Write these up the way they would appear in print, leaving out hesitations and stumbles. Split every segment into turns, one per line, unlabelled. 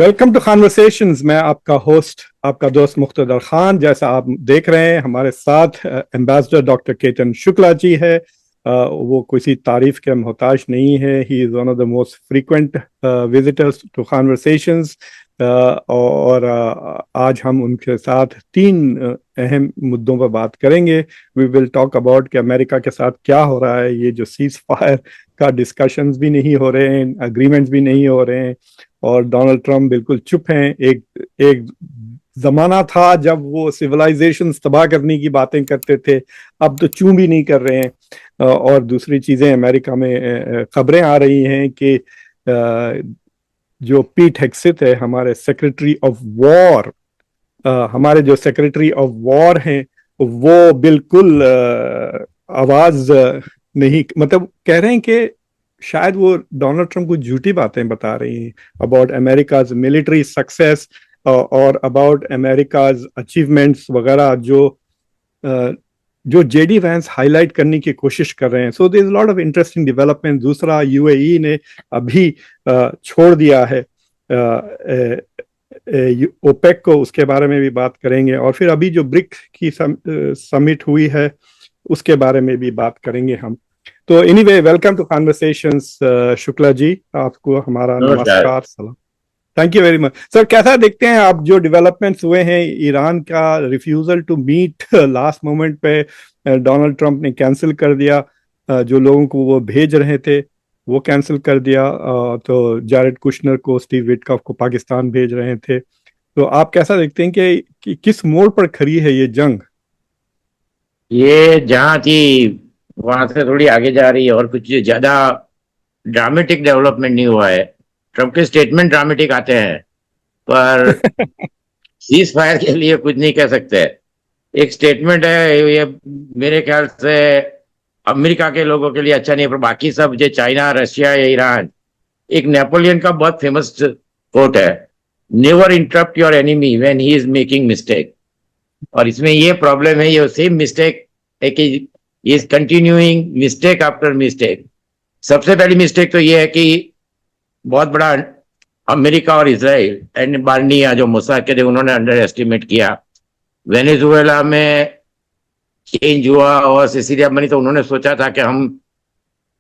Welcome to conversations. मैं आपका host, आपका दोस्त मुख्तदर खान। जैसा आप देख रहे हैं, हमारे साथ एम्बेसडर डॉक्टर केतन शुक्ला जी है। वो किसी तारीफ के मोहताज नहीं है। He is one of the most frequent visitors to conversations. और आज हम उनके साथ तीन अहम मुद्दों पर बात करेंगे। वी विल टॉक अबाउट कि अमेरिका के साथ क्या हो रहा है। ये जो सीज फायर का डिस्कशंस भी नहीं हो रहे हैं, अग्रीमेंट्स भी नहीं हो रहे हैं, और डोनाल्ड ट्रंप बिल्कुल चुप हैं। एक एक जमाना था जब वो सिविलाइजेशन तबाह करने की बातें करते थे, अब तो चूं भी नहीं कर रहे हैं। और दूसरी चीजें, अमेरिका में खबरें आ रही हैं कि जो पीट हेग्सेथ है, हमारे सेक्रेटरी ऑफ वॉर, हमारे जो सेक्रेटरी ऑफ वॉर हैं, वो बिल्कुल आवाज नहीं, मतलब कह रहे हैं कि शायद वो डोनाल्ड ट्रंप को झूठी बातें बता रही हैं अबाउट अमेरिकाज मिलिट्री सक्सेस और अबाउट अमेरिकाज अचीवमेंट्स वगैरह, जो जेडी वैंस हाईलाइट करने की कोशिश कर रहे हैं। So there is lot of interesting development. दूसरा, यूएई ने अभी छोड़ दिया है ओपेक को, उसके बारे में भी बात करेंगे। और फिर अभी जो ब्रिक की समिट हुई है, उसके बारे में भी बात करेंगे हम। तो anyway, welcome to conversations Shukla ji, आपको हमारा नमस्कार, सलाम। Thank you very much sir. कैसा देखते हैं आप जो डेवलपमेंट्स हुए हैं? ईरान का refusal to meet last moment पे डोनाल्ड ट्रंप ने कैंसिल कर दिया। जो लोगों को वो भेज रहे थे वो कैंसिल कर दिया। तो जारेड कुशनर को, स्टीव विटकॉफ को पाकिस्तान भेज रहे थे। तो आप कैसा देखते हैं कि किस मोड़ पर खड़ी है ये जंग?
ये जहां थी वहां से थोड़ी आगे जा रही है और कुछ ज्यादा ड्रामेटिक डेवलपमेंट नहीं हुआ है। ट्रम्प के स्टेटमेंट ड्रामेटिक आते हैं पर सीज फायर के लिए कुछ नहीं कह सकते। एक स्टेटमेंट है ये, मेरे ख्याल से अमेरिका के लोगों के लिए अच्छा नहीं है, पर बाकी सब जो चाइना, रशिया या ईरान, एक नेपोलियन का बहुत फेमस कोट है, never interrupt your enemy when he is making mistake. और इसमें ये प्रॉब्लम है, ये सेम मिस्टेक है कि is continuing mistake after mistake. सबसे पहली मिस्टेक तो ये है कि बहुत बड़ा अमेरिका और इसराइल एंड बार्निया जो मोसाद के थे, उन्होंने अंडर एस्टिमेट किया। वेनेजुएला में चेंज हुआ और सिसिलिया बनी तो उन्होंने सोचा था कि हम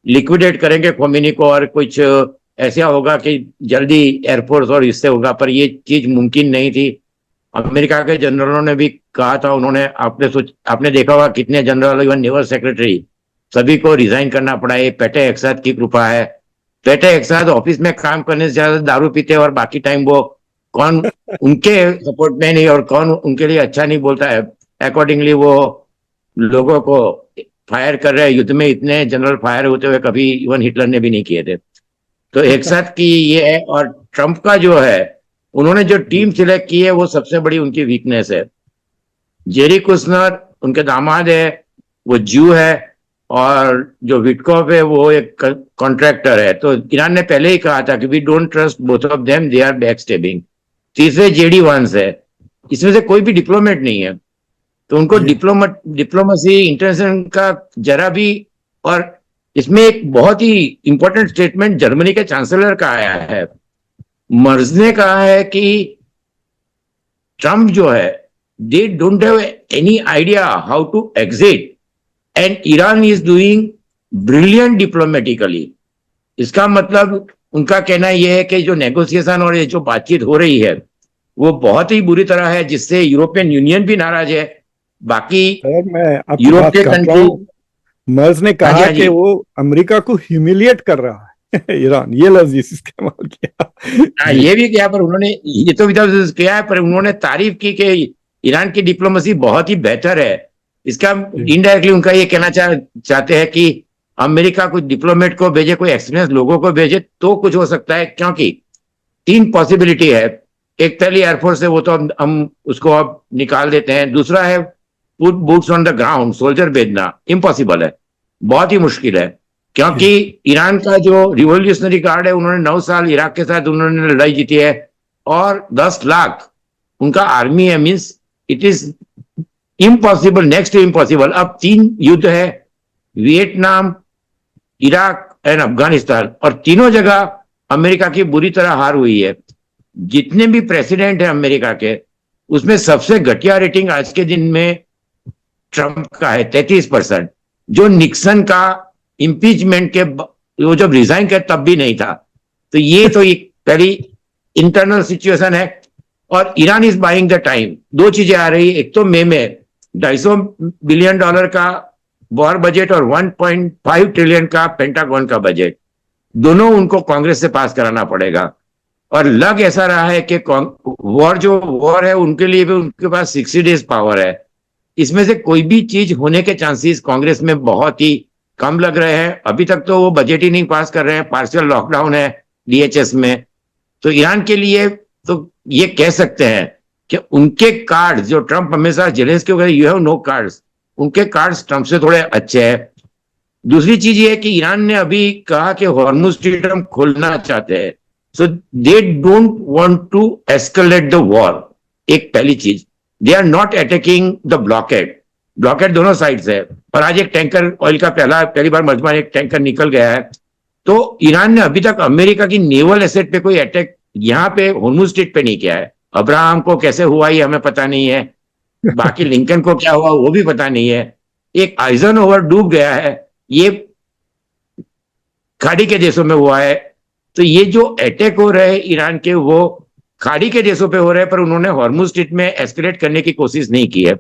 लिक्विडेट करेंगे खोमेनी को और कुछ ऐसा होगा कि जल्दी एयरफोर्स और इससे होगा, पर ये चीज मुमकिन नहीं थी। अमेरिका के जनरलों ने भी कहा था, उन्होंने आपने देखा होगा कितने जनरल, इवन नेवल सेक्रेटरी, सभी को रिजाइन करना पड़ा। ये पेटे एकसाथ की कृपा है। पेटे एकसाथ ऑफिस में काम करने से ज्यादा दारू पीते और बाकी टाइम वो कौन उनके सपोर्ट में नहीं और कौन उनके लिए अच्छा नहीं बोलता है, अकॉर्डिंगली वो लोगों को फायर कर रहे हैं। युद्ध में इतने जनरल फायर होते हुए कभी इवन हिटलर ने भी नहीं किए थे। तो एक साथ की ये है। और ट्रंप का जो है, उन्होंने जो टीम सिलेक्ट की है वो सबसे बड़ी उनकी वीकनेस है। जेरी कुशनर उनके दामाद है, वो ज्यू है, और जो विटकॉफ है वो एक कॉन्ट्रैक्टर है। तो ईरान ने पहले ही कहा था कि we don't trust both of them, they are back stabbing. तीसरे जेडी वांस है, इसमें से कोई भी डिप्लोमेट नहीं है। तो उनको डिप्लोमेसी इंटरनेशनल का जरा भी। और इसमें एक बहुत ही इंपॉर्टेंट स्टेटमेंट जर्मनी के चांसलर का आया है। मर्ज ने कहा है कि ट्रंप जो है, they don't have any idea how to exit and Iran is doing brilliant diplomatically. इसका मतलब उनका कहना यह है कि जो नेगोशिएशन और ये जो बातचीत हो रही है वो बहुत ही बुरी तरह है, जिससे यूरोपियन यूनियन भी नाराज है। बाकी
मैं
यूरोप के कंट्री,
मर्ज ने कहा कि वो अमेरिका को ह्यूमिलिएट कर रहा है ईरान, ये लफ्ज इस्तेमाल किया।
ये भी किया, पर उन्होंने ये तो किया है, पर उन्होंने तारीफ की कि ईरान की डिप्लोमेसी बहुत ही बेहतर है। इसका इनडायरेक्टली उनका ये कहना चाहते हैं कि अमेरिका कुछ डिप्लोमेट को भेजे, कोई एक्सपीरियंस लोगों को भेजे तो कुछ हो सकता है। क्योंकि तीन पॉसिबिलिटी है। एक पहली एयरफोर्स है, वो तो हम उसको अब निकाल देते हैं। दूसरा है put boots on the ground, soldier भेजना इम्पॉसिबल है, बहुत ही मुश्किल है। क्योंकि ईरान का जो रिवोल्यूशनरी गार्ड है, उन्होंने 9 साल इराक के साथ उन्होंने लड़ाई जीती है और 10 लाख उनका आर्मी है। Means it is impossible, next to impossible. अब 3 युद्ध है, वियतनाम, इराक एंड अफगानिस्तान, और तीनों जगह अमेरिका की बुरी तरह हार हुई है। जितने भी प्रेसिडेंट हैं अमेरिका के, उसमें सबसे घटिया रेटिंग आज के दिन में ट्रंप का है, 33%, जो निक्सन का इम्पीचमेंट के वो जब रिजाइन कर तब भी नहीं था। तो ये तो एक पहली इंटरनल सिचुएशन है। और Iran is buying the time. दो चीजें आ रही है, एक तो मई में $250 बिलियन का वॉर बजट और 1.5 ट्रिलियन का पेंटागन का बजट, दोनों उनको कांग्रेस से पास कराना पड़ेगा। और लग ऐसा रहा है कि वॉर है उनके लिए भी, उनके पास 60 डेज पावर है। इसमें से कोई भी चीज होने के चांसेस कांग्रेस में बहुत ही कम लग रहे हैं। अभी तक तो वो बजट ही नहीं पास कर रहे हैं, पार्शियल लॉकडाउन है डीएचएस में। तो ईरान के लिए तो ये कह सकते हैं कि उनके कार्ड जो ट्रंप हमेशा जेलेंस्की के यू हैव नो कार्ड्स, उनके कार्ड्स ट्रंप से थोड़े अच्छे हैं। दूसरी चीज ये है कि ईरान ने अभी कहा कि हॉर्मुज स्ट्रेट हम खोलना चाहते हैं, so they don't want to escalate the war. एक पहली चीज, they are not attacking the blockade. Blockade दोनों साइड से है, और आज एक टैंकर ऑयल का पहली बार मजमा एक टैंकर निकल गया है। तो ईरान ने अभी तक अमेरिका की नेवल एसेट पे कोई अटैक यहाँ पे हॉर्मुज स्ट्रेट पे नहीं किया है। अब्राहम को कैसे हुआ ये हमें पता नहीं है, बाकी लिंकन को क्या हुआ वो भी पता नहीं है। एक आइजनहोवर डूब गया है, ये खाड़ी के देशों में हुआ है। तो ये जो अटैक हो रहे हैं ईरान के, वो खाड़ी के देशों पे हो रहे हैं, पर उन्होंने हॉर्मुज स्ट्रेट में एस्केलेट करने की कोशिश नहीं की है।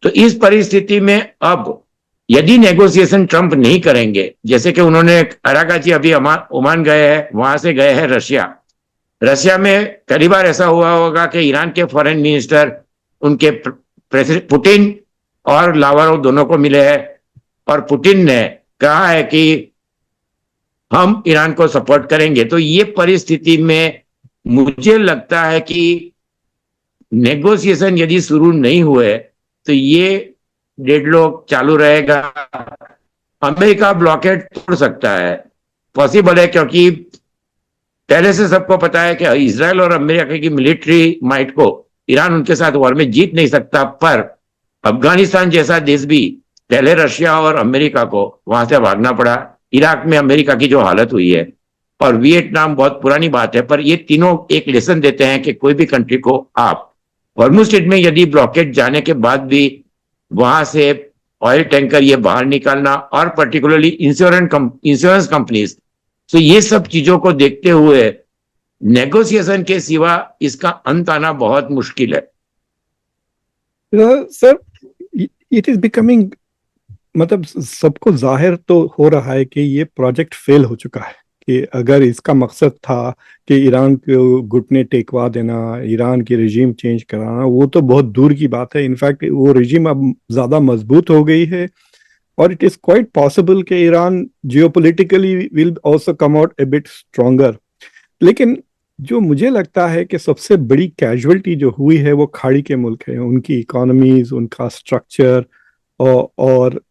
तो इस परिस्थिति में अब यदि नेगोशिएशन ट्रंप नहीं करेंगे, जैसे कि उन्होंने अरागाची अभी ओमान गए हैं, वहां से गए हैं रशिया में पहली बार ऐसा हुआ होगा कि ईरान के फॉरेन मिनिस्टर उनके प्रेसिडेंट पुतिन और लावरोव दोनों को मिले हैं, और पुतिन ने कहा है कि हम ईरान को सपोर्ट करेंगे। तो ये परिस्थिति में मुझे लगता है कि नेगोशिएशन यदि शुरू नहीं हुए तो ये डेडलॉक चालू रहेगा। अमेरिका ब्लॉकेड तोड़ सकता है, पॉसिबल है, क्योंकि पहले से सबको पता है कि इजराइल और अमेरिका की मिलिट्री माइट को ईरान उनके साथ वॉर में जीत नहीं सकता। पर अफगानिस्तान जैसा देश भी, पहले रशिया और अमेरिका को वहां से भागना पड़ा। इराक में अमेरिका की जो हालत हुई है, और वियतनाम बहुत पुरानी बात है, पर ये तीनों एक लेसन देते हैं कि कोई भी कंट्री को आप हॉर्मुज स्ट्रेट में यदि ब्लॉकेड जाने के बाद भी वहां से ऑयल टैंकर ये बाहर निकालना, और पर्टिकुलरली इंश्योरेंस कंपनीज, तो ये सब चीजों को देखते हुए नेगोशिएशन के सिवा इसका अंत आना बहुत मुश्किल है।
सर, इट इज बिकमिंग, मतलब सबको जाहिर तो हो रहा है कि ये प्रोजेक्ट फेल हो चुका है। कि अगर इसका मकसद था कि ईरान को घुटने टेकवा देना, ईरान की रिजीम चेंज कराना, वो तो बहुत दूर की बात है। इनफैक्ट वो रिजीम अब ज़्यादा मजबूत हो गई है, और इट इज़ क्वाइट पॉसिबल कि Iran geopolitically will also come out A bit stronger. लेकिन जो मुझे लगता है कि सबसे बड़ी कैजुअलिटी जो हुई है वो खाड़ी के मुल्क है, उनकी इकोनॉमीज, उनका स्ट्रक्चर, और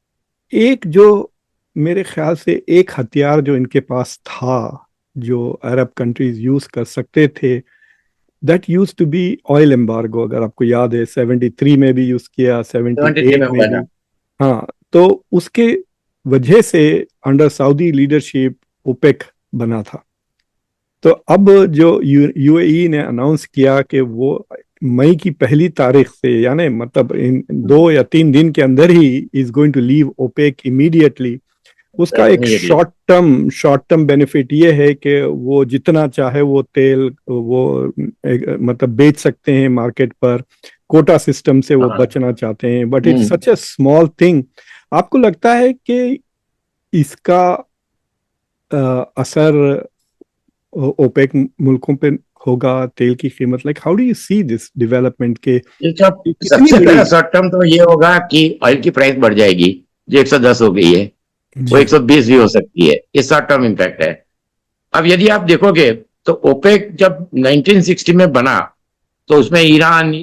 एक जो मेरे ख्याल से एक हथियार जो इनके पास था, जो अरब कंट्रीज यूज कर सकते थे, that use to be oil embargo. अगर आपको याद है 73 में भी यूज किया, 78 में भी। हाँ, तो उसके वजह से अंडर सऊदी लीडरशिप ओपेक बना था। तो अब जो यूएई ने अनाउंस किया कि वो मई की 1 तारीख से, यानी मतलब इन 2 या 3 दिन के अंदर ही is going to leave OPEC immediately, उसका एक शॉर्ट टर्म बेनिफिट ये है कि वो जितना चाहे वो तेल वो मतलब बेच सकते हैं मार्केट पर। कोटा सिस्टम से वो बचना चाहते हैं, but it's such A small thing. आपको लगता है कि इसका असर ओपेक मुल्कों पे होगा तेल की कीमत? Like how do you see this development के?
सबसे पहला शॉर्ट टर्म तो ये होगा कि ऑयल की प्राइस बढ़ जाएगी, जो 110 हो गई है वो 120 भी हो सकती है। ये शॉर्ट टर्म इम्पैक्ट है। अब यदि आप देखोगे तो ओपेक जब 1960 में बना तो उसमें ईरान,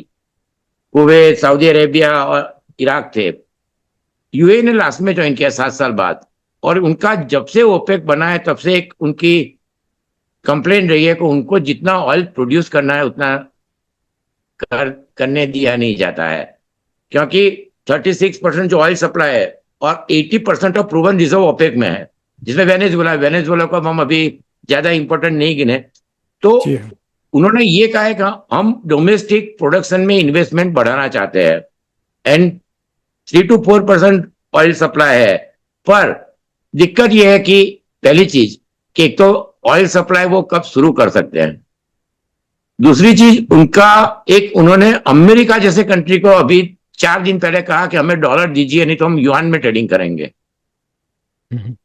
कुवैत, सऊदी अरेबिया और इराक थे। यूएई ने लास्ट में ज्वाइन किया 7 साल बाद, और उनका जब से ओपेक बना है तब से एक उनकी कंप्लेंट रही है कि उनको जितना ऑयल प्रोड्यूस करना है उतना करने दिया नहीं जाता है, क्योंकि 36% जो ऑयल सप्लाई है और 80% ऑफ प्रूवन रिजर्व ओपेक में है, जिसमें वेनेजुएला को हम अभी ज्यादा इंपॉर्टेंट नहीं गिने। तो उन्होंने ये कहा है कि हम डोमेस्टिक प्रोडक्शन में इन्वेस्टमेंट बढ़ाना चाहते हैं एंड 3 to 4% ऑयल सप्लाई है। पर दिक्कत यह है कि पहली चीज कि एक तो ऑयल सप्लाई वो कब शुरू कर सकते हैं, दूसरी चीज उनका उन्होंने अमेरिका जैसे कंट्री को अभी 4 दिन पहले कहा कि हमें डॉलर दीजिए नहीं तो हम युआन में ट्रेडिंग करेंगे।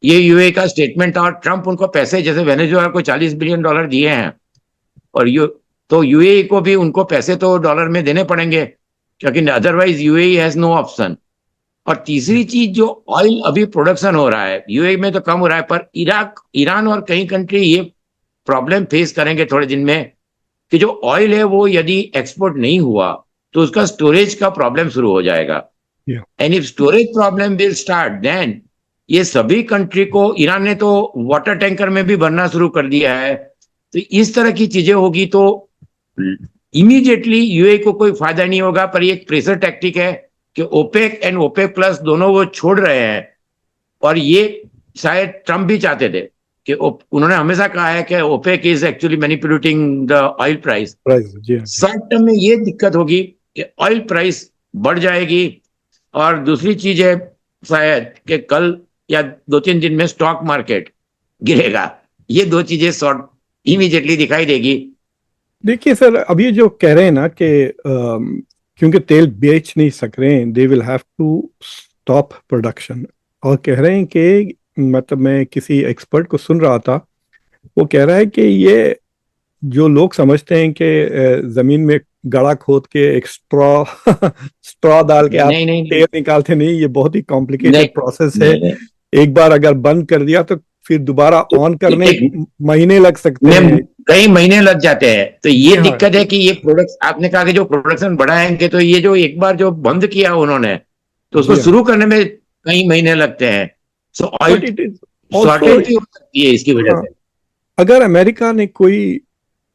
ये यूए का स्टेटमेंट था और ट्रंप उनको पैसे जैसे वेनेजुएला को $40 बिलियन दिए हैं और तो यूएई को भी उनको पैसे तो डॉलर में देने पड़ेंगे क्योंकि otherwise UAE has no option. और तीसरी चीज जो ऑयल अभी प्रोडक्शन हो रहा है यूएई में तो कम हो रहा है, पर ईरान और कई कंट्री ये प्रॉब्लम फेस करेंगे थोड़े दिन में कि जो ऑयल है वो यदि एक्सपोर्ट नहीं हुआ तो उसका स्टोरेज का प्रॉब्लम शुरू हो जाएगा। And if storage problem will start then ये सभी कंट्री को, ईरान ने तो वाटर टैंकर में भी भरना शुरू कर दिया है, तो इस तरह की चीजें होगी तो इमीडिएटली यूए को कोई फायदा नहीं होगा। पर ये एक प्रेशर टैक्टिक है कि ओपेक एंड ओपेक प्लस दोनों वो छोड़ रहे हैं और ये शायद ट्रंप भी चाहते थे कि उन्होंने हमेशा कहा है कि OPEC is actually manipulating the oil price. Short term में ये दिक्कत होगी कि ऑयल प्राइस बढ़ जाएगी और दूसरी चीज है शायद कि कल या 2-3 दिन में स्टॉक मार्केट गिरेगा। ये दो चीजें शॉर्ट इमीडिएटली दिखाई देगी।
देखिए सर, अभी जो कह रहे हैं ना कि क्योंकि तेल बेच नहीं सक रहे हैं, they will have to stop production, और कह रहे हैं कि मतलब मैं किसी एक्सपर्ट को सुन रहा था, वो कह रहा है कि ये जो लोग समझते हैं कि जमीन में गड़ा खोद के एक स्ट्रॉ डाल के आप तेल निकालते, नहीं, ये बहुत ही कॉम्प्लिकेटेड प्रोसेस है। एक बार अगर बंद कर दिया तो फिर दोबारा ऑन करने महीने लग सकते हैं,
कई महीने लग जाते हैं। तो ये दिक्कत है कि ये प्रोडक्ट, आपने कहा कि जो प्रोडक्शन बढ़ाएंगे तो ये जो एक बार जो बंद किया उन्होंने तो उसको शुरू करने में कई महीने लगते हैं। सो ऑयल शॉर्टेज भी हो सकती है इसकी वजह से।
अगर अमेरिका ने कोई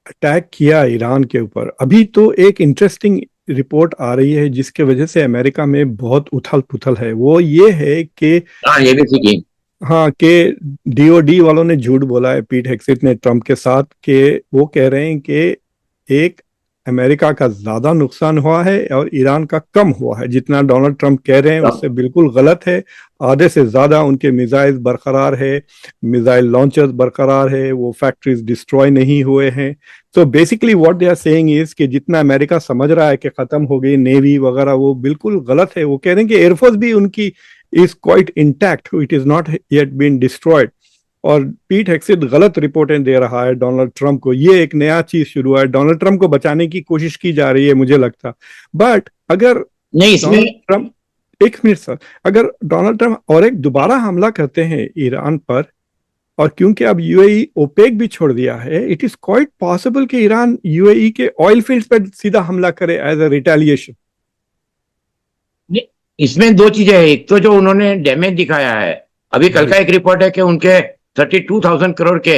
अटैक किया ईरान के ऊपर, अभी तो एक इंटरेस्टिंग रिपोर्ट आ रही है जिसके वजह से अमेरिका में बहुत उथल पुथल है, वो ये है कि
ये भी
हाँ कि डीओडी वालों ने झूठ बोला है, पीट हेगसेथ ने ट्रंप के साथ, कि वो कह रहे हैं कि एक अमेरिका का ज्यादा नुकसान हुआ है और ईरान का कम हुआ है। जितना डोनाल्ड ट्रंप कह रहे हैं उससे बिल्कुल गलत है। आधे से ज्यादा उनके मिसाइल बरकरार है, मिसाइल लॉन्चर्स बरकरार है, वो फैक्ट्रीज डिस्ट्रॉय नहीं हुए हैं। तो basically what they are saying is कि जितना अमेरिका समझ रहा है कि खत्म हो गई नेवी वगैरह, वो बिल्कुल गलत है। वो कह रहे हैं कि एयरफोर्स भी उनकी is quite intact, it is not yet been destroyed। और पीट हेगसेथ गलत रिपोर्टें दे रहा है डोनाल्ड ट्रंप को। ये एक नया चीज शुरू है, डोनाल्ड ट्रंप को बचाने की कोशिश की जा रही है मुझे लगता। बट अगर ट्रंप, एक मिनट सर, अगर डोनाल्ड ट्रंप और एक दोबारा हमला करते हैं ईरान पर, और क्योंकि अब यूएई ओपेक भी छोड़ दिया है, इट इज क्वाइट पॉसिबल कि ईरान यूएई के ऑयल फील्ड्स पर सीधा हमला करे एज अ रिटेलिएशन।
इसमें दो चीजें हैं। एक तो जो उन्होंने डैमेज दिखाया है, अभी कल का एक रिपोर्ट है कि उनके 32,000 करोड़ के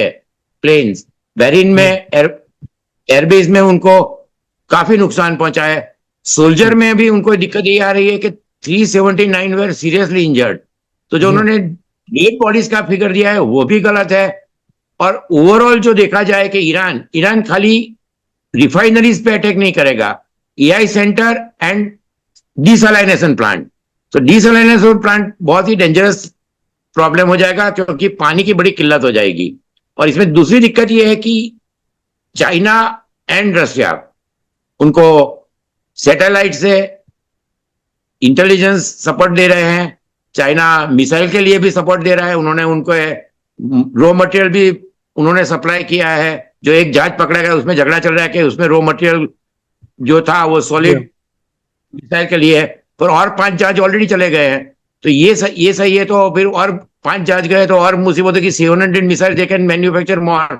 प्लेन्स बहरीन में एयरबेस में उनको काफी नुकसान पहुंचा है। सोल्जर में भी उनको दिक्कत ये आ रही है कि 379 वेर सीरियसली इंजर्ड। तो जो उन्होंने डेड बॉडीज का फिगर दिया है वो भी गलत है। और ओवरऑल जो देखा जाए कि ईरान खाली रिफाइनरीज पे अटैक नहीं करेगा, एआई सेंटर एंड डिसलाइनेशन प्लांट। तो डिसलाइनेशन प्लांट बहुत ही डेंजरस प्रॉब्लम हो जाएगा क्योंकि पानी की बड़ी किल्लत हो जाएगी। और इसमें दूसरी दिक्कत यह है कि चाइना एंड रशिया उनको सैटेलाइट से इंटेलिजेंस सपोर्ट दे रहे हैं। चाइना मिसाइल के लिए भी सपोर्ट दे रहा है। उन्होंने उनको रॉ मटेरियल भी उन्होंने सप्लाई किया है। जो एक जहाज पकड़ा गया उसमें झगड़ा चल रहा है कि उसमें रॉ मटेरियल जो था वो सॉलिड मिसाइल के लिए, पर और 5 जहाज ऑलरेडी चले गए हैं। तो ये सही है। तो फिर और 5 जहाज गए तो और मुसीबत है कि 700 मिसाइल दे कैन मैन्युफैक्चर मोर।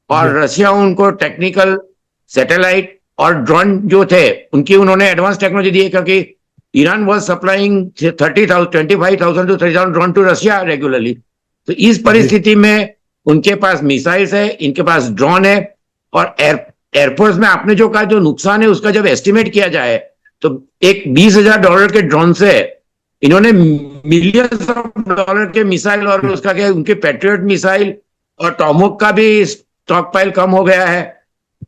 और रशिया उनको टेक्निकल सैटेलाइट और ड्रोन जो थे उनकी उन्होंने एडवांस टेक्नोलॉजी दी है क्योंकि Iran was supplying 25,000 to 30,000 drone to Russia regularly. तो इस परिस्थिति में उनके पास मिसाइल्स है, इनके पास ड्रोन है। और एयरफोर्स में आपने जो कहा जो नुकसान है उसका जब एस्टिमेट किया जाए तो एक $20,000 के ड्रोन से इन्होंने मिलियंस ऑफ डॉलर के मिसाइल और उसका क्या उनके पैट्रियट मिसाइल और टॉमोक का भी स्टॉक पाइल कम हो गया है।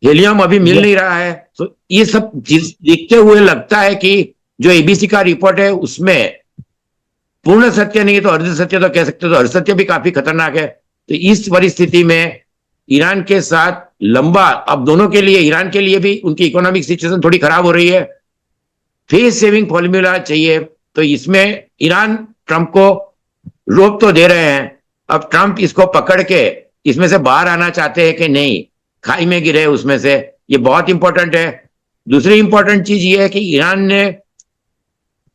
हेलियम अभी मिल नहीं रहा है। तो ये सब चीज देखते हुए लगता है कि जो एबीसी का रिपोर्ट है उसमें पूर्ण सत्य नहीं है तो अर्ध सत्य तो कह सकते हो, तो अर्ध सत्य भी काफी खतरनाक है। तो इस परिस्थिति में ईरान के साथ लंबा, अब दोनों के लिए, ईरान के लिए भी उनकी इकोनॉमिक सिचुएशन थोड़ी खराब हो रही है, फेस सेविंग फॉर्मूला चाहिए। तो इसमें ईरान ट्रंप को रोक तो दे रहे हैं, अब ट्रंप इसको पकड़ के इसमें से बाहर आना चाहते हैं कि नहीं, खाई में गिरे उसमें से, ये बहुत इंपॉर्टेंट है। दूसरी इंपॉर्टेंट चीज ये है कि ईरान ने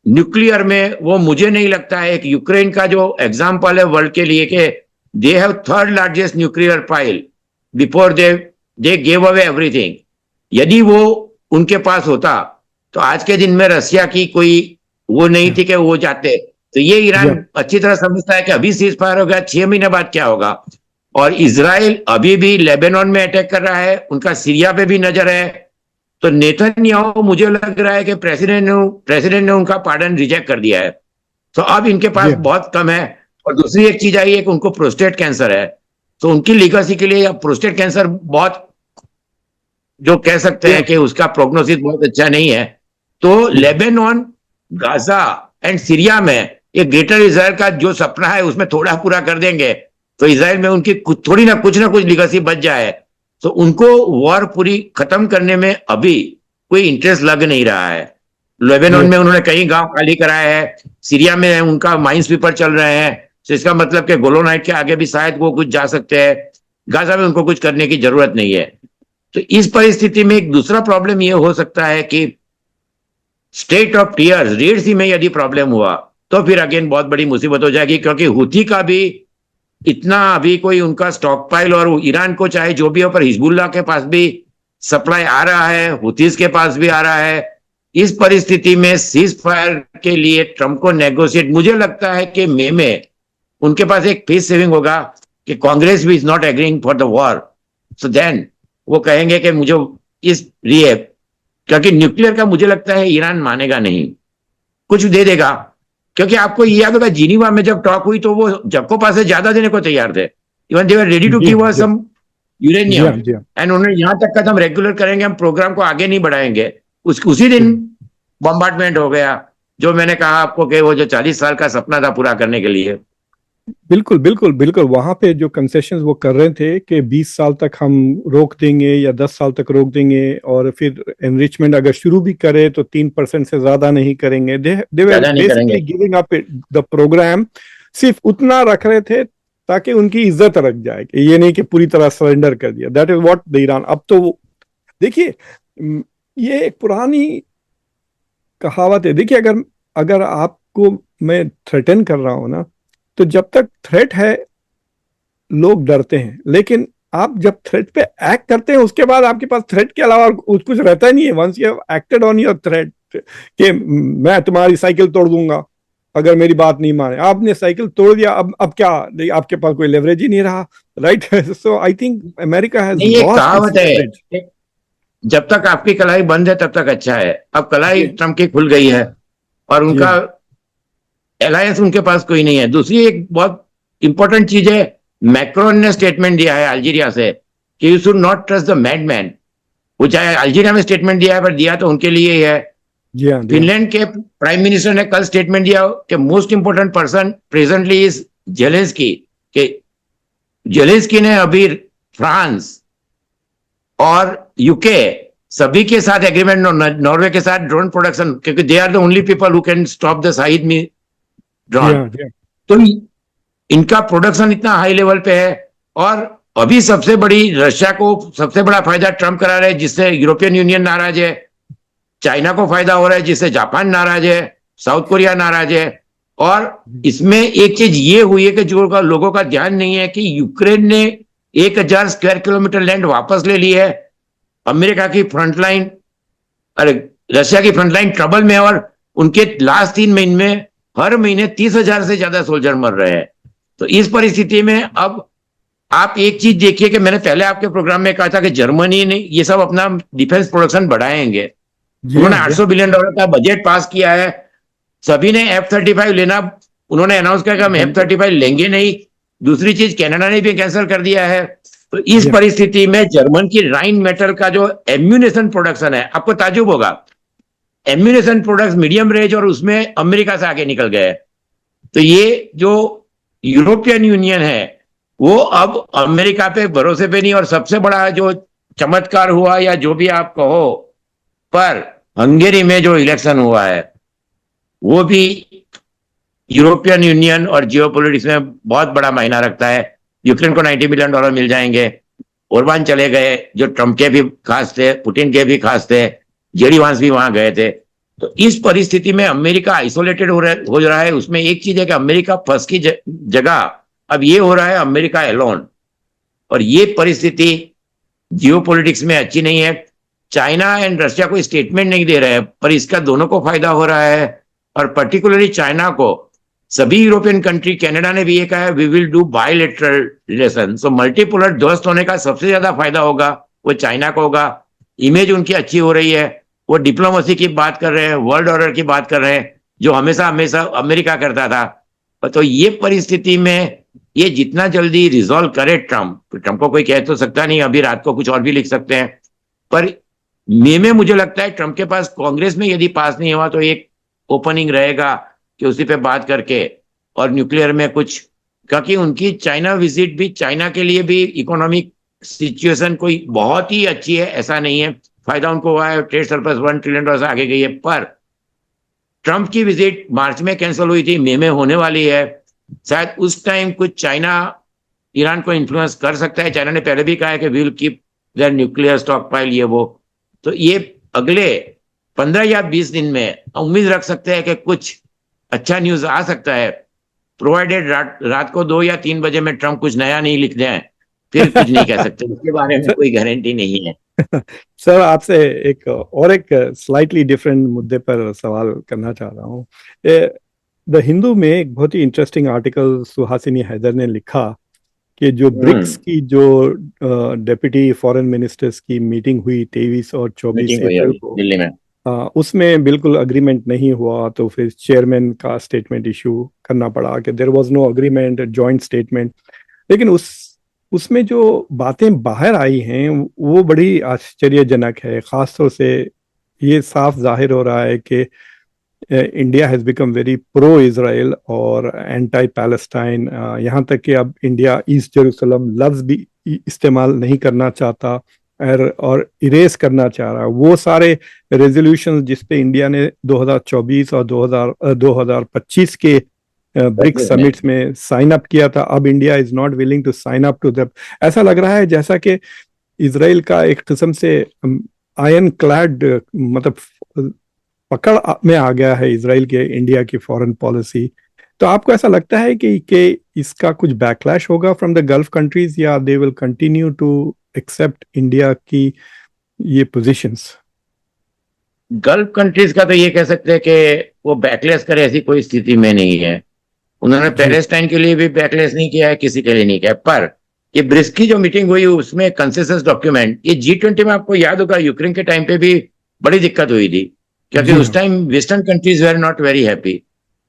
न्यूक्लियर में, वो मुझे नहीं लगता है, एक यूक्रेन का जो एग्जाम्पल है वर्ल्ड के लिए कि they have third largest nuclear pile before they gave away everything. यदि वो उनके पास होता तो आज के दिन में रसिया की कोई वो नहीं थी कि वो जाते। तो ये ईरान अच्छी तरह समझता है कि अभी सीज फायर हो गया, 6 महीने बाद क्या होगा। और इजराइल अभी भी लेबनान में अटैक कर रहा है, उनका सीरिया पे भी नजर है। तो नेतन्याहू, मुझे लग रहा है कि प्रेसिडेंट ने उनका पार्डन रिजेक्ट कर दिया है, तो अब इनके पास बहुत कम है। और दूसरी एक चीज आई है कि उनको प्रोस्टेट कैंसर है, तो उनकी लीगेसी के लिए प्रोस्टेट कैंसर बहुत, जो कह सकते हैं कि उसका प्रोग्नोसिस बहुत अच्छा नहीं है। तो लेबनान, गाजा एंड सीरिया में एक ग्रेटर इजराइल का जो सपना है उसमें थोड़ा पूरा कर देंगे तो इजराइल में उनकी थोड़ी ना कुछ लीगेसी बच जाए। तो उनको वॉर पूरी खत्म करने में अभी कोई इंटरेस्ट लग नहीं रहा है। लेबनान में उन्होंने कई गांव खाली कराए हैं, सीरिया में उनका माइंस पेपर चल रहे हैं, तो इसका मतलब कि गोलोनाइट के आगे भी शायद वो कुछ जा सकते हैं। गाजा में उनको कुछ करने की जरूरत नहीं है। तो इस परिस्थिति में एक दूसरा प्रॉब्लम ये हो सकता है कि स्टेट ऑफ टीयर्स, रेड सी में यदि प्रॉब्लम हुआ तो फिर अगेन बहुत बड़ी मुसीबत हो जाएगी, क्योंकि हुथी का भी इतना अभी कोई उनका स्टॉक पाइल, और ईरान को चाहे जो भी हो, पर हिजबुल्लाह के पास भी सप्लाई आ रहा है, हुथीज के पास भी आ रहा है। इस परिस्थिति में सीज फायर के लिए ट्रंप को नेगोशिएट, मुझे लगता है कि मई में उनके पास एक फेस सेविंग होगा कि कांग्रेस भी is not agreeing for the war, so then वो कहेंगे कि मुझे इस लिए, क्योंकि न्यूक्लियर का मुझे लगता है ईरान मानेगा नहीं, कुछ दे देगा। क्योंकि आपको ये याद होगा जिनीवा में जब टॉक हुई तो वो जबको पास से ज्यादा देने को तैयार थे, even they were ready to give us some uranium, and उन्होंने यहां तक कहा हम रेगुलर करेंगे, हम प्रोग्राम को आगे नहीं बढ़ाएंगे। उसी दिन बॉम्बार्डमेंट हो गया, जो मैंने कहा आपको कि वो जो 40 साल का सपना था पूरा करने के लिए।
बिल्कुल बिल्कुल बिल्कुल, वहां पे जो कंसेशंस वो कर रहे थे कि 20 साल तक हम रोक देंगे या 10 साल तक रोक देंगे, और फिर एनरिचमेंट अगर शुरू भी करे तो 3% से ज्यादा नहीं करेंगे। They were basically giving up the programme, सिर्फ उतना रख रहे थे ताकि उनकी इज्जत रख जाए, कि ये नहीं कि पूरी तरह सरेंडर कर दिया। That is what the Iran. अब तो देखिए, ये एक पुरानी कहावत है। देखिए, अगर अगर आपको मैं थ्रेटन कर रहा हूं ना, तो जब तक थ्रेट है लोग डरते हैं, लेकिन आप जब थ्रेट पे एक्ट करते हैं उसके बाद आपके पास थ्रेट के अलावा कुछ रहता ही नहीं है। Once you have acted on your threat कि मैं तुम्हारी साइकिल तोड़ दूंगा अगर मेरी बात नहीं माने, आपने साइकिल तोड़ दिया, अब क्या, आपके पास कोई लेवरेज ही नहीं रहा, right? So I think America has lost.
कहावत है, जब तक आपकी कलाई बंद है तब तक अच्छा है। अब कलाई ट्रंप की खुल गई है और उनका अलायंस उनके पास कोई नहीं है। दूसरी एक बहुत इंपॉर्टेंट चीज है, मैक्रोन ने स्टेटमेंट दिया है अल्जीरिया से कि you should not trust the madman. वो चाहे अल्जीरिया में स्टेटमेंट दिया है, पर दिया तो उनके लिए ही है। फिनलैंड के प्राइम मिनिस्टर ने कल स्टेटमेंट दिया कि most important person presently is Zelensky, कि जेलेंस्की ने अभी फ्रांस और यूके सभी के साथ एग्रीमेंट, नॉर्वे के साथ ड्रोन प्रोडक्शन, क्योंकि they are the only people who can stop the side में ड्रोन। तो इनका प्रोडक्शन इतना हाई लेवल पे है। और अभी सबसे बड़ी, रशिया को सबसे बड़ा फायदा ट्रंप करा रहे हैं, जिससे यूरोपियन यूनियन नाराज है। चाइना को फायदा हो रहा है, जिससे जापान नाराज है, साउथ कोरिया नाराज है। और इसमें एक चीज ये हुई है कि जो लोगों का ध्यान नहीं है कि यूक्रेन ने 1000 स्क्वायर किलोमीटर लैंड वापस ले ली है। अमेरिका की फ्रंटलाइन, अरे रशिया की फ्रंटलाइन ट्रबल में, और उनके लास्ट 3 महीने में हर महीने 30,000 से ज्यादा सोल्जर मर रहे हैं। तो इस परिस्थिति में अब आप एक चीज देखिए कि मैंने पहले आपके प्रोग्राम में कहा था कि जर्मनी ने ये सब अपना डिफेंस प्रोडक्शन बढ़ाएंगे। उन्होंने $800 बिलियन का बजट पास किया है। सभी ने F-35 लेना, उन्होंने अनाउंस किया कि हम F-35 लेंगे नहीं। दूसरी चीज, कनाडा ने भी कैंसिल कर दिया है। तो इस
जी
परिस्थिति में जर्मन की राइन मेटल का जो एम्यूनेशन प्रोडक्शन है, आपको ताजुब होगा, एम्यूनेशन प्रोडक्ट्स मीडियम रेंज और उसमें अमेरिका से आगे निकल गए। तो ये जो यूरोपियन यूनियन है वो अब अमेरिका पे भरोसे पे नहीं, और सबसे बड़ा जो चमत्कार हुआ या जो भी आप कहो, पर हंगेरी में जो इलेक्शन हुआ है वो भी यूरोपियन यूनियन और जियोपॉलिटिक्स में बहुत बड़ा मायना रखता है। यूक्रेन को $90 बिलियन मिल जाएंगे। ओरबान चले गए जो ट्रंप के भी खास थे, पुतिन के भी खास थे, जेडी वांस भी वहां गए थे। तो इस परिस्थिति में अमेरिका आइसोलेटेड हो रहा है। उसमें एक चीज है कि अमेरिका फंस की जगह अब ये हो रहा है अमेरिका एलोन, और ये परिस्थिति जियोपॉलिटिक्स में अच्छी नहीं है। चाइना एंड रशिया कोई स्टेटमेंट नहीं दे रहे हैं, पर इसका दोनों को फायदा हो रहा है, और पर्टिकुलरली चाइना को। सभी यूरोपियन कंट्री, कनाडा ने भी ये कहा है we will do bilateral relation. So multipolar दोस्त होने का सबसे ज्यादा फायदा होगा वो चाइना को होगा। इमेज उनकी अच्छी हो रही है, वो डिप्लोमेसी की बात कर रहे हैं, वर्ल्ड ऑर्डर की बात कर रहे हैं, जो हमेशा हमेशा अमेरिका करता था। तो ये परिस्थिति में ये जितना जल्दी रिजॉल्व करे ट्रंप को कोई कह तो सकता नहीं, अभी रात को कुछ और भी लिख सकते हैं, पर मई में मुझे लगता है ट्रंप के पास कांग्रेस में यदि पास नहीं हुआ तो एक ओपनिंग रहेगा कि उसी पे बात करके और न्यूक्लियर में कुछ, क्योंकि उनकी चाइना विजिट भी चाइना के लिए भी इकोनॉमिक सिचुएशन कोई बहुत ही अच्छी है ऐसा नहीं है। फायदा उनको हुआ है, ट्रेड सरप्लस $1 ट्रिलियन से आगे गई है। पर ट्रंप की विजिट मार्च में कैंसिल हुई थी, मई में होने वाली है। शायद उस टाइम कुछ चाइना ईरान को इन्फ्लुएंस कर सकता है। चाइना ने पहले भी कहा है कि will keep their nuclear stock pile, ये वो। तो ये अगले 15 या 20 दिन में उम्मीद रख सकते हैं कि कुछ अच्छा न्यूज आ सकता है, प्रोवाइडेड रात को 2 या 3 बजे में ट्रंप कुछ नया नहीं लिख दें, फिर कुछ नहीं कह सकते, उसके बारे में कोई गारंटी नहीं है।
सर, आपसे एक स्लाइटली डिफरेंट मुद्दे पर सवाल करना चाह रहा हूँ। द हिंदू में एक बहुत ही इंटरेस्टिंग आर्टिकल सुहासिनी हैदर ने लिखा कि जो ब्रिक्स की जो डेप्यूटी फॉरेन मिनिस्टर्स की मीटिंग हुई 23 और 24
मीटिंग हुई
अप्रैल
अभी
को,
दिल्ली में,
उसमें बिल्कुल अग्रीमेंट नहीं हुआ, तो फिर चेयरमैन का स्टेटमेंट इशू करना पड़ा कि there was no agreement, joint statement. लेकिन उसमें जो बातें बाहर आई हैं वो बड़ी आश्चर्यजनक है। खासतौर से ये साफ जाहिर हो रहा है कि India has become very pro Israel और एंटी पैलेस्टाइन। यहाँ तक कि अब इंडिया ईस्ट जेरूसलम लफ्ज भी इस्तेमाल नहीं करना चाहता और इरेज करना चाह रहा है वो सारे रेजोल्यूशंस जिस पे इंडिया ने 2024 और 2025 के ब्रिक्स समिट्स में साइन अप किया था। अब India is not willing to sign up to that. ऐसा लग रहा है जैसा कि इजराइल का एक किस्म से आयरन क्लैड मतलब पकड़ में आ गया है इजराइल के इंडिया की फॉरेन पॉलिसी। तो आपको ऐसा लगता है कि इसका कुछ बैकलैश होगा फ्रॉम द गल्फ कंट्रीज, या they will continue to accept India की ये पोजीशंस?
गल्फ कंट्रीज का तो ये कह सकते हैं कि वो बैकलेस करे, ऐसी कोई स्थिति में नहीं है। उन्होंने पैलेस्टाइन के लिए भी बैकलेस नहीं किया है, किसी के लिए नहीं किया। पर ये ब्रिक्स की जो मीटिंग हुई उसमें कंसेंसस डॉक्यूमेंट, ये G20 में आपको याद होगा यूक्रेन के टाइम पे भी बड़ी दिक्कत हुई थी, क्योंकि उस time western countries were not very happy.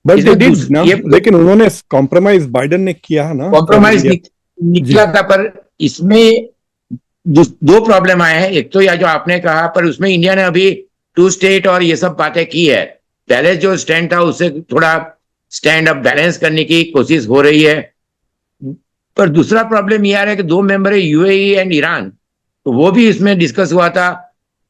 But they did ना, लेकिन उन्होंने कॉम्प्रोमाइज बाइडेन ने किया ना,
कॉम्प्रोमाइज निकला था। पर इसमें दो प्रॉब्लम आए हैं। एक तो या जो आपने कहा, पर उसमें इंडिया ने अभी 2 स्टेट और ये सब बातें की है। पहले जो स्टैंड था उससे थोड़ा स्टैंड अप बैलेंस करने की कोशिश हो रही है। पर दूसरा प्रॉब्लम ये आ रहा है कि 2 मेंबर है यूएई एंड ईरान, तो वो भी इसमें डिस्कस हुआ था।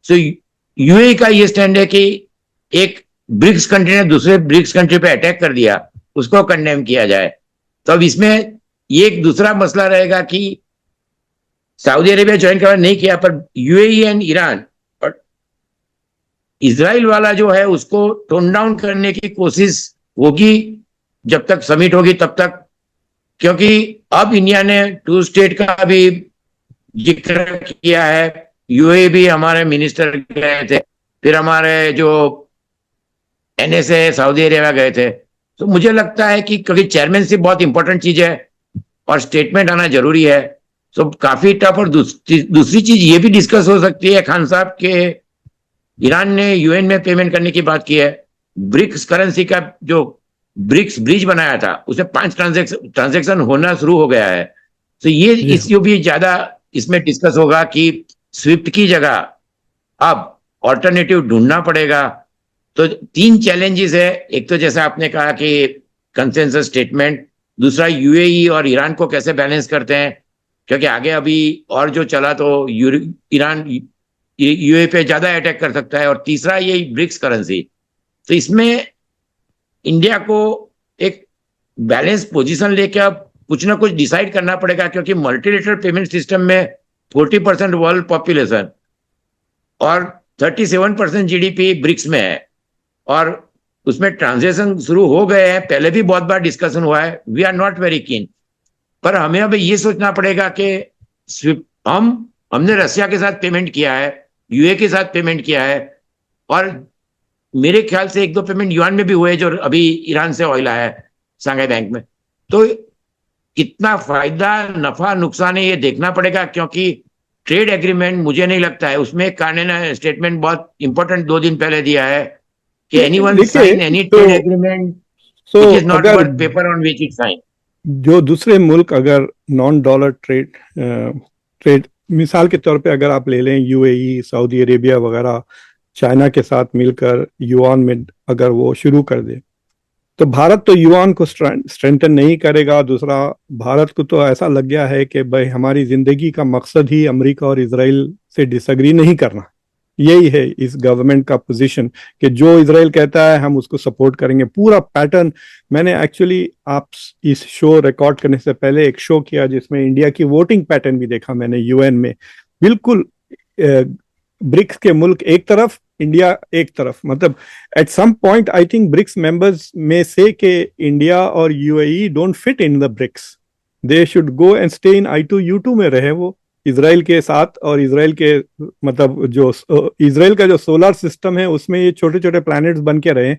सो यूएई का ये स्टैंड है कि एक ब्रिक्स कंट्री ने दूसरे ब्रिक्स कंट्री पे अटैक कर दिया, उसको कंडेम किया जाए। तो अब इसमें ये एक दूसरा मसला रहेगा कि सऊदी अरेबिया ज्वाइन करना नहीं किया, पर यूएई एंड ईरान और इजराइल वाला जो है उसको टोन डाउन करने की कोशिश होगी जब तक समिट होगी तब तक। क्योंकि अब इंडिया ने 2 स्टेट का भी जिक्र किया है, यूएई भी हमारे मिनिस्टर गए थे, फिर हमारे जो एनएसए सऊदी अरेबिया गए थे। तो मुझे लगता है कि क्योंकि चेयरमैनशिप बहुत इंपॉर्टेंट चीज है और स्टेटमेंट आना जरूरी है, तो काफी टफ। और दूसरी चीज ये भी डिस्कस हो सकती है खान साहब के, ईरान ने यूएन में पेमेंट करने की बात की है। ब्रिक्स करेंसी का जो ब्रिक्स ब्रिज बनाया था उसमें 5 ट्रांजैक्शन होना शुरू हो गया है। तो ये इश्यू भी ज्यादा इसमें डिस्कस होगा कि स्विफ्ट की जगह अब ऑल्टरनेटिव ढूंढना पड़ेगा। तो 3 चैलेंजेस है। एक तो जैसा आपने कहा कि कंसेंसस स्टेटमेंट, दूसरा यूएई और ईरान को कैसे बैलेंस करते हैं, क्योंकि आगे अभी और जो चला तो ईरान यूएई पे ज्यादा अटैक कर सकता है, और तीसरा ये ब्रिक्स करेंसी। तो इसमें इंडिया को एक बैलेंस पोजीशन लेके अब कुछ ना कुछ डिसाइड करना पड़ेगा, क्योंकि मल्टीलेटरल पेमेंट सिस्टम में 40% वर्ल्ड पॉपुलेशन और 37% जीडीपी ब्रिक्स में है, और उसमें ट्रांजेक्शन शुरू हो गए हैं, पहले भी बहुत बार डिस्कशन हुआ है। We are not very keen, पर हमें अब ये सोचना पड़ेगा कि हमने रशिया के साथ पेमेंट किया है, यूए के साथ पेमेंट किया है, और मेरे ख्याल से 1-2 पेमेंट युआन में भी हुए जो अभी ईरान से ऑयल आया है सांघाई बैंक में। तो कितना फायदा नफा नुकसान है ये देखना पड़ेगा, क्योंकि ट्रेड एग्रीमेंट मुझे नहीं लगता है उसमें कार्ने ने स्टेटमेंट बहुत इंपॉर्टेंट 2 दिन पहले दिया है कि anyone sign any trade agreement which is not worth paper on which it sign.
जो दूसरे मुल्क अगर नॉन डॉलर ट्रेड मिसाल के तौर पे अगर आप ले लें यूएई, सऊदी अरेबिया वगैरह, चाइना के साथ मिलकर युआन में अगर वो शुरू कर दे, तो भारत तो युआन को स्ट्रेंथन नहीं करेगा। दूसरा, भारत को तो ऐसा लग गया है कि भाई हमारी जिंदगी का मकसद ही अमेरिका और इजराइल से डिसएग्री नहीं करना। यही है इस गवर्नमेंट का पोजीशन कि जो इजराइल कहता है हम उसको सपोर्ट करेंगे। पूरा पैटर्न मैंने एक्चुअली आप इस शो रिकॉर्ड करने से पहले एक शो किया जिसमें इंडिया की वोटिंग पैटर्न भी देखा मैंने यूएन में। बिल्कुल ब्रिक्स के मुल्क एक तरफ, इंडिया एक तरफ। मतलब at some point I think BRICS members में से के इंडिया और UAE don't fit in the BRICS, they should go and stay in I2U2 में रहे वो इजराइल के साथ। और इजराइल के मतलब जो इजराइल का जो सोलर सिस्टम है उसमें ये छोटे छोटे प्लैनेट्स बन के रहे।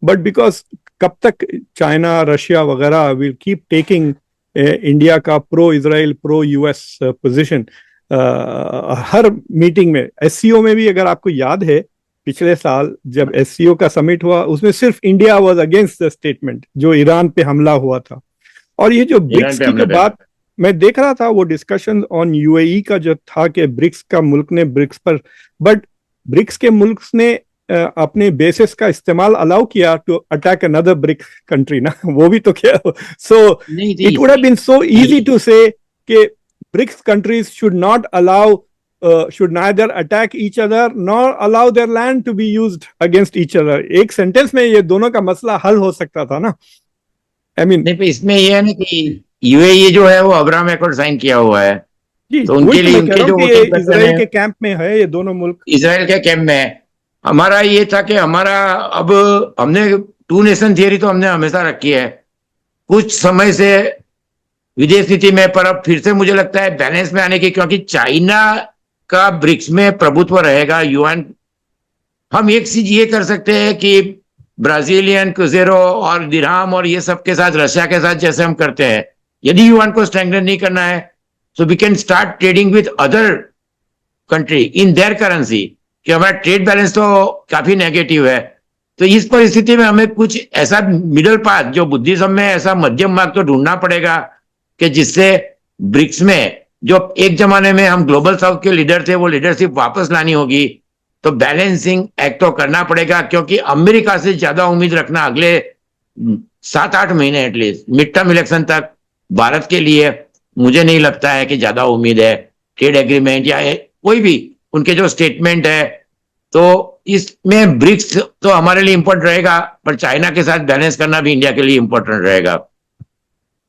बट बिकॉज कब तक चाइना, रशिया वगैरह विल कीप टेकिंग इंडिया का pro Israel, pro US position हर मीटिंग में। एससीओ में भी अगर आपको याद है पिछले साल जब एससीओ का समिट हुआ उसमें सिर्फ India was against the statement जो ईरान पे हमला हुआ था। और ये जो ब्रिक्स की जो बात मैं देख रहा था वो डिस्कशन ऑन यूएई का जो था कि ब्रिक्स का मुल्क ने ब्रिक्स पर, बट ब्रिक्स के मुल्क ने अपने बेसिस का इस्तेमाल अलाउ किया to attack another BRICS country ना, वो भी तो क्या। So it would have been so easy to say कि BRICS countries should not allow should neither attack each other nor allow their land to be used against each other। एक sentence में ये दोनों का मसला हल हो सकता था ना। I mean,
इसमें ये है ना कि यूएई जो है वो अब्राहम एक्कॉर्ड साइन किया हुआ है, तो उनके लिए उनके जो
इजराइल के कैंप में है, ये दोनों मुल्क
इजराइल के कैंप में है। हमारा ये था कि हमारा अब हमने 2 नेशन थियरी तो हमने हमेशा रखी है कुछ समय से विदेश नीति में, पर अब फिर से मुझे लगता है बैलेंस में आने की, क्योंकि चाइना का ब्रिक्स में प्रभुत्व रहेगा। युआन हम एक चीज ये कर सकते हैं कि ब्राजीलियन क्रूजेरो और दिरहम और ये सब के साथ, रशिया के साथ जैसे हम करते हैं, यदि युआन को स्ट्रेंथन नहीं करना है so we can start trading with other country in their currency, कि हमारा ट्रेड बैलेंस तो काफी नेगेटिव है। तो इस परिस्थिति में हमें कुछ ऐसा मिडल पाथ, जो बुद्धिज्म में ऐसा मध्यम मार्ग तो ढूंढना पड़ेगा कि जिससे ब्रिक्स में जो एक जमाने में हम ग्लोबल साउथ के लीडर थे वो लीडरशिप वापस लानी होगी। तो बैलेंसिंग एक्ट तो करना पड़ेगा, क्योंकि अमेरिका से ज्यादा उम्मीद रखना अगले 7-8 महीने एटलीस्ट मिड टर्म इलेक्शन तक भारत के लिए मुझे नहीं लगता है कि ज्यादा उम्मीद है। ट्रेड एग्रीमेंट या कोई भी उनके जो स्टेटमेंट है, तो इसमें ब्रिक्स तो हमारे लिए इंपॉर्टेंट रहेगा, पर चाइना के साथ बैलेंस करना भी इंडिया के लिए इंपॉर्टेंट रहेगा।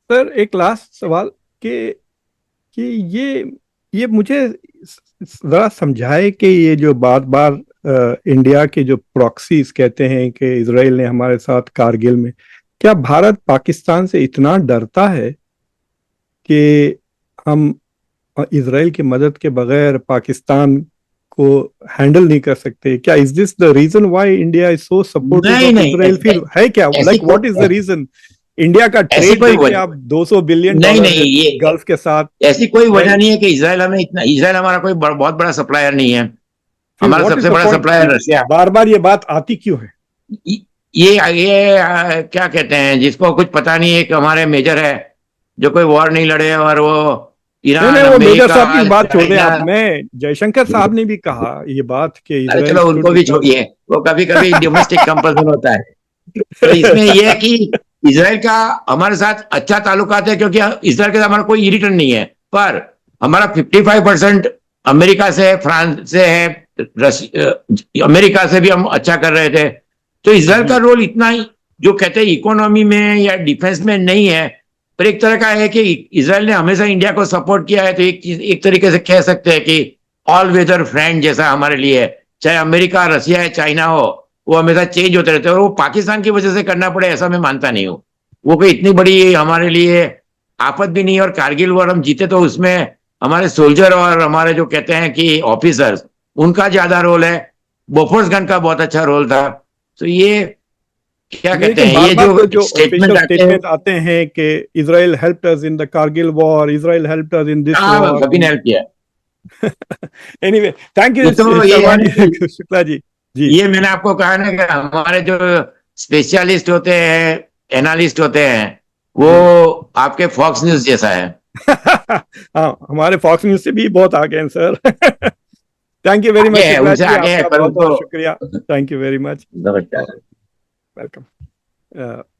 सर एक लास्ट सवाल कि ये मुझे जरा समझाए कि ये जो बार बार इंडिया के जो प्रॉक्सीज कहते हैं कि इजराइल ने हमारे साथ कारगिल में, क्या भारत पाकिस्तान से इतना डरता है कि हम इजराइल की मदद के बगैर पाकिस्तान को हैंडल नहीं कर सकते? क्या is this the reason why India is so supportive of Israel? फिर है क्या, like what is the reason? India का ट्रेड देखिए आप 200 बिलियन
नहीं ये
गल्फ के साथ,
ऐसी कोई वजह नहीं है कि इजराइल हमें इतना, इजराइल हमारा कोई बहुत बड़ा सप्लायर नहीं है, हमारा सबसे बड़ा सप्लायर रशिया।
बार बार ये बात आती क्यों है?
ये क्या कहते हैं जिसको कुछ पता नहीं है कि हमारे मेजर है जो कोई वॉर नहीं लड़े और वो ईरान,
नहीं, वो मेजर
अमेरिका,
साहब की बात छोड़े
चाइना।
आप, मैं जयशंकर साहब ने भी कहा ये बात कि
अरे
इजराइल
चलो उनको भी छोड़िए, वो कभी कभी डोमेस्टिक कंपल्सन होता है। तो इसमें यह है कि इसराइल का हमारे साथ अच्छा ताल्लुकात है, क्योंकि इसराइल के साथ हमारा कोई इरिटेशन नहीं है, पर हमारा 55% अमेरिका से है, फ्रांस से है, अमेरिका से भी हम अच्छा कर रहे थे। तो इसराइल का रोल इतना ही, जो कहते हैं इकोनॉमी में या डिफेंस में नहीं है, पर एक तरह का है कि इसराइल ने हमेशा इंडिया को सपोर्ट किया है, तो एक तरीके से कह सकते हैं कि ऑल वेदर फ्रेंड जैसा हमारे लिए है। चाहे अमेरिका, रसिया या चाइना हो, वो हमेशा चेंज होते रहते हैं, और वो पाकिस्तान की वजह से करना पड़े ऐसा मैं मानता नहीं हूं। वो कोई इतनी बड़ी हमारे लिए आफत भी नहीं है, और कारगिल वॉर हम जीते तो उसमें हमारे सोल्जर और हमारे जो कहते हैं कि ऑफिसर्स, उनका ज्यादा रोल है। बोफोर्स गन का बहुत अच्छा रोल था। तो ये क्या कहते
लेकिन
हैं,
बार
ये
बार तो
जो
जो
स्टेटमेंट
ऑफिशियल
आते हैं,
स्टेटमेंट आते हैं कि Israel helped us in the Kargil war, Israel helped us in this
हाँ
वॉर।
कभी नहीं हेल्प किया।
एनीवे, थैंक
ये
यू
तो ये
शर्मा
है ना कि
जी, शुक्ला जी। जी।
ये मैंने आपको कहा ना कि हमारे जो स्पेशलिस्ट होते हैं, एनालिस्ट होते हैं, वो
जी।
आपके फॉक्स न्यूज जैसा है।
हाँ, हमारे फॉक्स न्यूज से भी बहुत आगे हैं सर। थैंक यू वेरी
आगे
मच
है,
शुक्ला
उनसे
जी,
आगे है,
आपका
पर
बहुत बहुत
उनको
शुक्रिया। Thank you very much.
नमस्कार।
वेलकम।